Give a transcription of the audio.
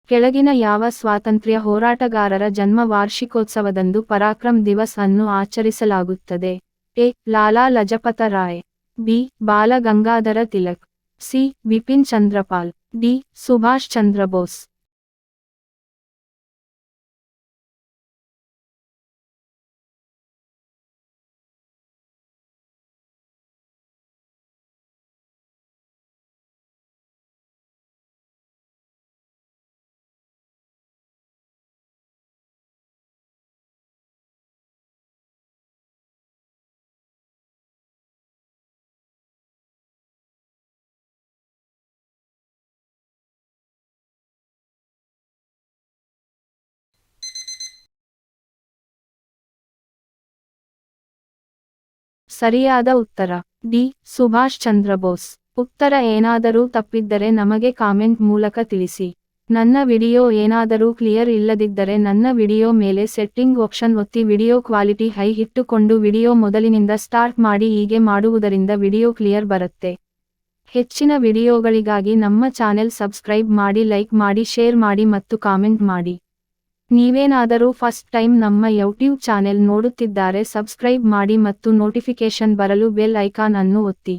ಕೆಳಗಿನ ಯಾವ ಸ್ವಾತಂತ್ರ್ಯ ಹೋರಾಟಗಾರರ ಜನ್ಮ ವಾರ್ಷಿಕೋತ್ಸವದಂದು ಪರಾಕ್ರಮ್ ದಿವಸ್ ಅನ್ನು ಆಚರಿಸಲಾಗುತ್ತದೆ? A. Lala Lajpat Rai, B. Bal Gangadhar Tilak, C. Bipin Chandrapal, D. Subhash Chandra Bose. ಸರಿಯಾದ ಉತ್ತರ ಡಿ. ಸುಭಾಷ್ ಚಂದ್ರ ಬೋಸ್. ಉತ್ತರ ಏನಾದರೂ ತಪ್ಪಿದ್ದರೆ ನಮಗೆ ಕಾಮೆಂಟ್ ಮೂಲಕ ತಿಳಿಸಿ. ನನ್ನ ವಿಡಿಯೋ ಏನಾದರೂ ಕ್ಲಿಯರ್ ಇಲ್ಲದಿದ್ದರೆ ನನ್ನ ವಿಡಿಯೋ ಮೇಲೆ ಸೆಟ್ಟಿಂಗ್ ಆಪ್ಷನ್ ಒತ್ತಿ ವಿಡಿಯೋ ಕ್ವಾಲಿಟಿ ಹೈ ಇಟ್ಟುಕೊಂಡು ವಿಡಿಯೋ ಮೊದಲಿನಿಂದ ಸ್ಟಾರ್ಟ್ ಮಾಡಿ. ಹೀಗೆ ಮಾಡುವುದರಿಂದ ವಿಡಿಯೋ ಕ್ಲಿಯರ್ ಬರುತ್ತೆ. ಹೆಚ್ಚಿನ ವಿಡಿಯೋಗಳಿಗಾಗಿ ನಮ್ಮ ಚಾನೆಲ್ ಸಬ್ಸ್ಕ್ರೈಬ್ ಮಾಡಿ, ಲೈಕ್ ಮಾಡಿ, ಶೇರ್ ಮಾಡಿ ಮತ್ತು ಕಾಮೆಂಟ್ ಮಾಡಿ. ನೀವೇನಾದರೂ ಫಸ್ಟ್ ಟೈಮ್ ನಮ್ಮ ಯೂಟ್ಯೂಬ್ ಚಾನೆಲ್ ನೋಡುತ್ತಿದ್ದರೆ ಸಬ್ಸ್ಕ್ರೈಬ್ ಮಾಡಿ ಮತ್ತು ನೋಟಿಫಿಕೇಶನ್ ಬರಲು ಬೆಲ್ ಐಕಾನ್ ಅನ್ನು ಒತ್ತಿ.